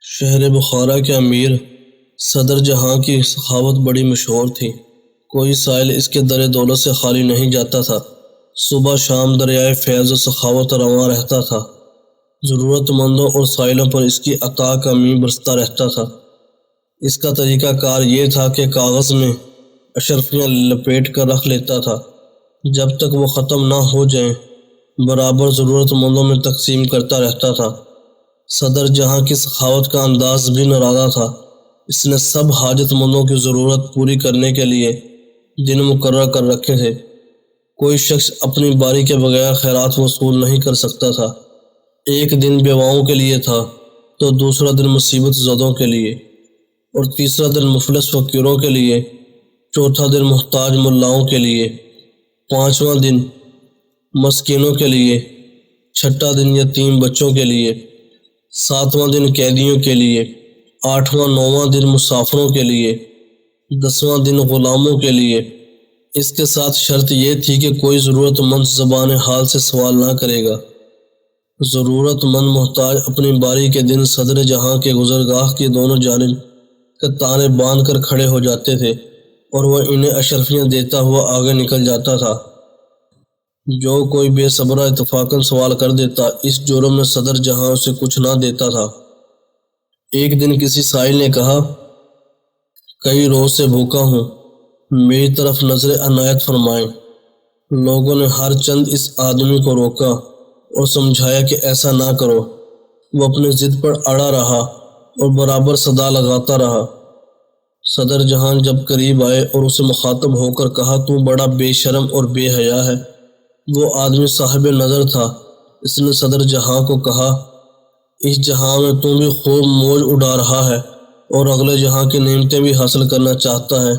شہر بخارا کے امیر صدر جہاں کی سخاوت بڑی مشہور تھی۔ کوئی سائل اس کے در دولت سے خالی نہیں جاتا تھا۔ صبح شام دریائے فیض و سخاوت رواں رہتا تھا۔ ضرورت مندوں اور سائلوں پر اس کی عطا کا مینہ برستا رہتا تھا۔ اس کا طریقہ کار یہ تھا کہ کاغذ میں اشرفیاں لپیٹ کر رکھ لیتا تھا۔ جب تک وہ ختم نہ ہو جائیں برابر ضرورت مندوں میں تقسیم کرتا رہتا تھا۔ صدر جہاں کی سخاوت کا انداز بھی نرالا تھا۔ اس نے سب حاجت مندوں کی ضرورت پوری کرنے کے لیے دن مقرر کر رکھے تھے۔ کوئی شخص اپنی باری کے بغیر خیرات وصول نہیں کر سکتا تھا۔ ایک دن بیواؤں کے لیے تھا تو دوسرا دن مصیبت زدوں کے لیے، اور تیسرا دن مفلس فقیروں کے لیے، چوتھا دن محتاج ملاؤں کے لیے، پانچواں دن مسکینوں کے لیے، چھٹا دن یتیم بچوں کے لیے، ساتواں دن قیدیوں کے لیے، آٹھواں نواں دن مسافروں کے لیے، دسواں دن غلاموں کے لیے۔ اس کے ساتھ شرط یہ تھی کہ کوئی ضرورت مند زبان حال سے سوال نہ کرے گا۔ ضرورت مند محتاج اپنی باری کے دن صدر جہاں کے گزرگاہ کی دونوں جانب کتاریں باندھ کر کھڑے ہو جاتے تھے اور وہ انہیں اشرفیاں دیتا ہوا آگے نکل جاتا تھا۔ جو کوئی بے صبرہ اتفاقاً سوال کر دیتا، اس جرم میں صدر جہاں اسے کچھ نہ دیتا تھا۔ ایک دن کسی سائل نے کہا، کئی روز سے بھوکا ہوں، میری طرف نظر عنایت فرمائیں۔ لوگوں نے ہر چند اس آدمی کو روکا اور سمجھایا کہ ایسا نہ کرو۔ وہ اپنی ضد پر اڑا رہا اور برابر صدا لگاتا رہا۔ صدر جہاں جب قریب آئے اور اسے مخاطب ہو کر کہا، تو بڑا بے شرم اور بے حیا ہے۔ وہ آدمی صاحب نظر تھا۔ اس نے صدر جہاں کو کہا، اس جہاں میں تو بھی خوب موج اڑا رہا ہے اور اگلے جہاں کی نعمتیں بھی حاصل کرنا چاہتا ہے۔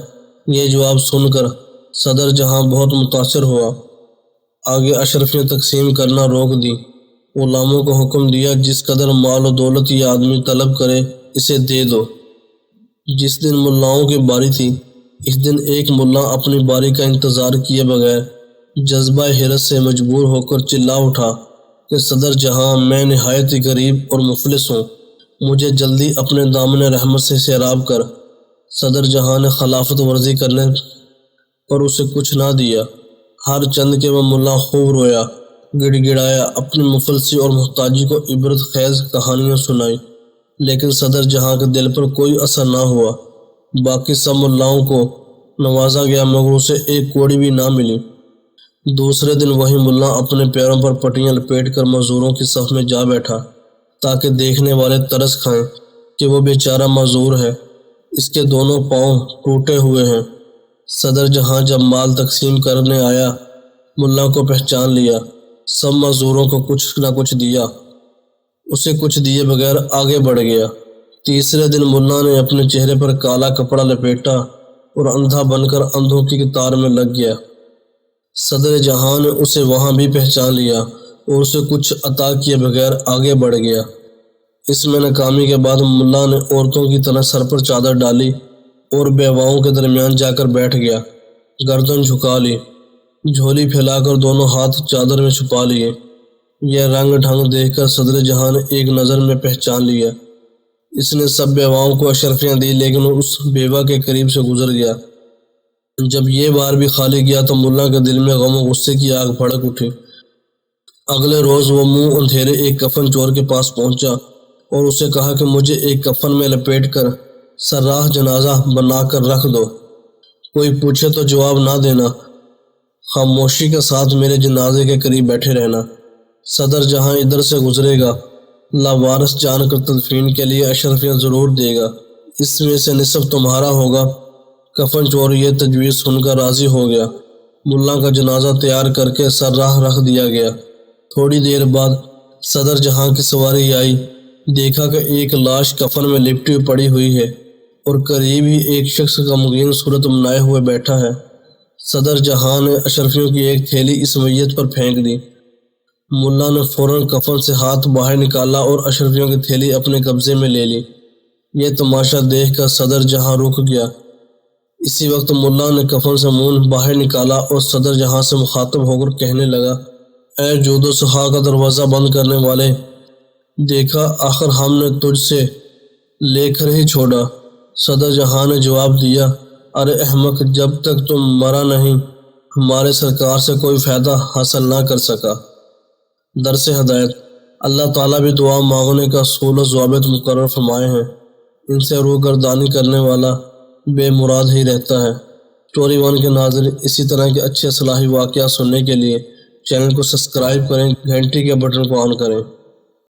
یہ جواب سن کر صدر جہاں بہت متاثر ہوا۔ آگے اشرفیاں تقسیم کرنا روک دی۔ غلاموں کو حکم دیا، جس قدر مال و دولت یہ آدمی طلب کرے اسے دے دو۔ جس دن ملاؤں کی باری تھی، اس دن ایک ملا اپنی باری کا انتظار کیے بغیر جذبہ حرص سے مجبور ہو کر چلا اٹھا کہ صدر جہاں، میں نہایت ہی غریب اور مفلس ہوں، مجھے جلدی اپنے دامن رحمت سے سیراب کر۔ صدر جہاں نے خلافت ورزی کرنے پر اسے کچھ نہ دیا۔ ہر چند کے وہ ملا خوب رویا، گڑ گڑایا، اپنی مفلسی اور محتاجی کو عبرت خیز کہانیاں سنائی، لیکن صدر جہاں کے دل پر کوئی اثر نہ ہوا۔ باقی سب ملاؤں کو نوازا گیا مگر اسے ایک کوڑی بھی نہ ملی۔ دوسرے دن وہی ملا اپنے پیروں پر پٹیاں لپیٹ کر معذوروں کی صف میں جا بیٹھا تاکہ دیکھنے والے ترس کھائیں کہ وہ بیچارہ معذور ہے، اس کے دونوں پاؤں ٹوٹے ہوئے ہیں۔ صدر جہاں جب مال تقسیم کرنے آیا، ملا کو پہچان لیا، سب معذوروں کو کچھ نہ کچھ دیا، اسے کچھ دیے بغیر آگے بڑھ گیا۔ تیسرے دن ملا نے اپنے چہرے پر کالا کپڑا لپیٹا اور اندھا بن کر اندھوں کی قطار میں لگ گیا۔ صدر جہاں نے اسے وہاں بھی پہچان لیا اور اسے کچھ عطا کیے بغیر آگے بڑھ گیا۔ اس میں ناکامی کے بعد ملا نے عورتوں کی طرح سر پر چادر ڈالی اور بیواؤں کے درمیان جا کر بیٹھ گیا، گردن جھکا لی، جھولی پھیلا کر دونوں ہاتھ چادر میں چھپا لیے۔ یہ رنگ ڈھنگ دیکھ کر صدر جہاں نے ایک نظر میں پہچان لیا۔ اس نے سب بیواؤں کو اشرفیاں دی لیکن اس بیوہ کے قریب سے گزر گیا۔ جب یہ بار بھی خالی گیا تو ملا کے دل میں غم و غصے کی آگ بھڑک اٹھی۔ اگلے روز وہ منہ اندھیرے ایک کفن چور کے پاس پہنچا اور اسے کہا کہ مجھے ایک کفن میں لپیٹ کر سراہ جنازہ بنا کر رکھ دو، کوئی پوچھے تو جواب نہ دینا، خاموشی کے ساتھ میرے جنازے کے قریب بیٹھے رہنا۔ صدر جہاں ادھر سے گزرے گا، لاوارث جان کر تدفین کے لیے اشرفیاں ضرور دے گا، اس میں سے نصف تمہارا ہوگا۔ کفن چور یہ تجویز سن کر راضی ہو گیا۔ ملا کا جنازہ تیار کر کے سراہ رکھ دیا گیا۔ تھوڑی دیر بعد صدر جہاں کی سواری آئی، دیکھا کہ ایک لاش کفن میں لپٹی پڑی ہوئی ہے اور قریب ہی ایک شخص غمگین صورت بنائے ہوئے بیٹھا ہے۔ صدر جہاں نے اشرفیوں کی ایک تھیلی اس میت پر پھینک دی۔ ملا نے فوراً کفن سے ہاتھ باہر نکالا اور اشرفیوں کی تھیلی اپنے قبضے میں لے لی۔ یہ تماشا دیکھ کر صدر جہاں رک گیا۔ اسی وقت ملا نے کفن سے منہ باہر نکالا اور صدر جہاں سے مخاطب ہو کر کہنے لگا، اے جود و سخا کا دروازہ بند کرنے والے، دیکھا آخر ہم نے تجھ سے لے کر ہی چھوڑا۔ صدر جہاں نے جواب دیا، ارے احمق، جب تک تم مرا نہیں ہمارے سرکار سے کوئی فائدہ حاصل نہ کر سکا۔ درس ہدایت: اللہ تعالیٰ بھی دعا مانگنے کا اصول و ضوابط مقرر فرمائے ہیں، ان سے روگردانی کرنے والا بے مراد ہی رہتا ہے۔ اسٹوری ون کے ناظرین، اسی طرح کے اچھے اصلاحی واقعات سننے کے لیے چینل کو سبسکرائب کریں، گھنٹی کے بٹن کو آن کریں۔